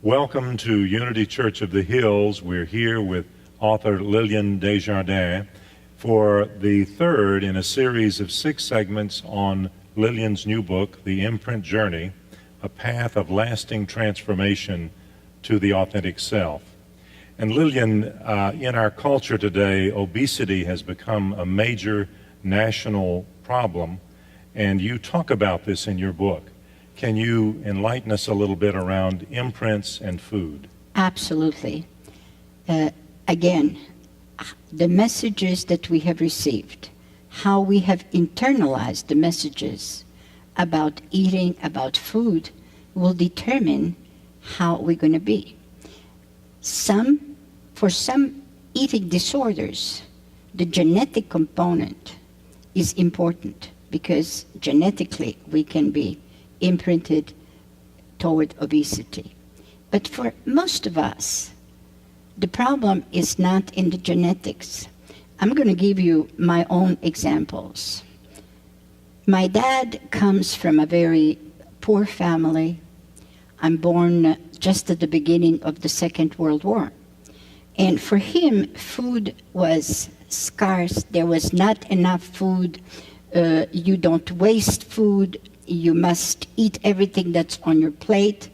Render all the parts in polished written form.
Welcome to Unity Church of the Hills. We're here with author Liliane Desjardins for the third in a series of 6 segments on Liliane's new book, The Imprint Journey, A Path of Lasting Transformation to the Authentic Self. And Liliane, in our culture today, obesity has become a major national problem, and you talk about this in your book. Can you enlighten us a little bit around imprints and food? Absolutely. Again, the messages that we have received, how we have internalized the messages about eating, about food, will determine how we're going to be. For some eating disorders, the genetic component is important because genetically we can be imprinted toward obesity. But for most of us, the problem is not in the genetics. I'm going to give you my own examples. My dad comes from a very poor family. I'm born just at the beginning of the Second World War. And for him, food was scarce. There was not enough food. You don't waste food. You must eat everything that's on your plate.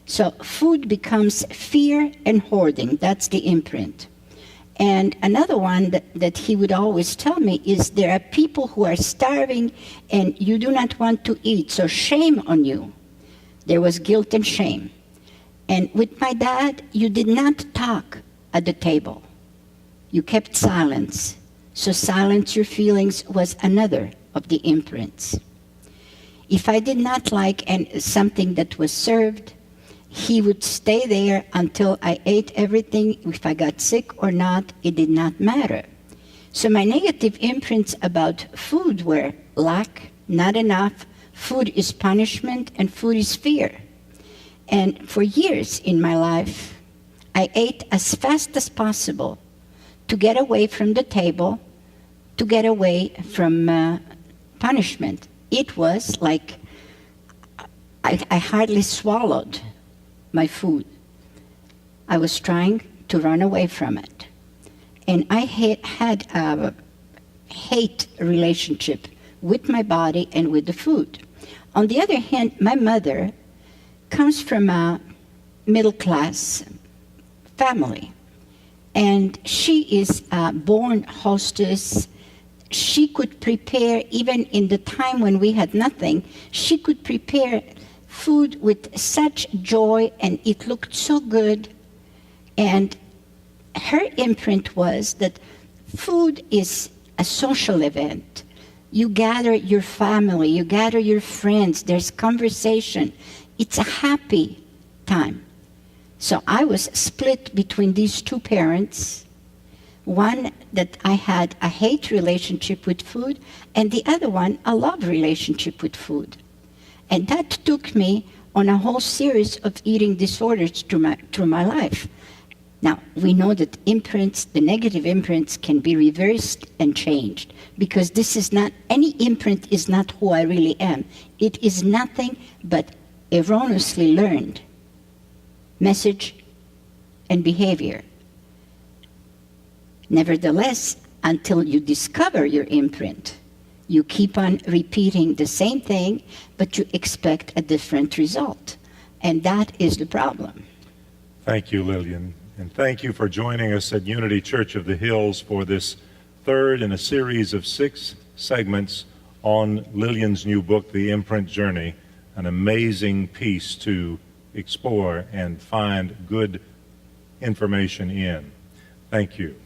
So food becomes fear and hoarding. That's the imprint. And another one that he would always tell me is there are people who are starving and you do not want to eat, so shame on you. There was guilt and shame. And with my dad, you did not talk at the table. You kept silence. So silence your feelings was another of the imprints. If I did not like something that was served, he would stay there until I ate everything. If I got sick or not, it did not matter. So my negative imprints about food were lack, not enough, food is punishment, and food is fear. And for years in my life, I ate as fast as possible to get away from the table, to get away from punishment. It was like I hardly swallowed my food. I was trying to run away from it. And I had a hate relationship with my body and with the food. On the other hand, my mother comes from a middle-class family. And she is a born hostess. She could prepare, even in the time when we had nothing, she could prepare food with such joy, and it looked so good. And her imprint was that food is a social event. You gather your family, you gather your friends, there's conversation. It's a happy time. So I was split between these two parents. One that I had a hate relationship with food, and the other one a love relationship with food. And that took me on a whole series of eating disorders through my life. Now, we know that imprints, the negative imprints, can be reversed and changed, because this is not, any imprint is not who I really am. It is nothing but erroneously learned message and behavior. Nevertheless, until you discover your imprint, you keep on repeating the same thing, but you expect a different result. And that is the problem. Thank you, Liliane. And thank you for joining us at Unity Church of the Hills for this third in a series of 6 segments on Liliane's new book, The Imprint Journey, an amazing piece to explore and find good information in. Thank you.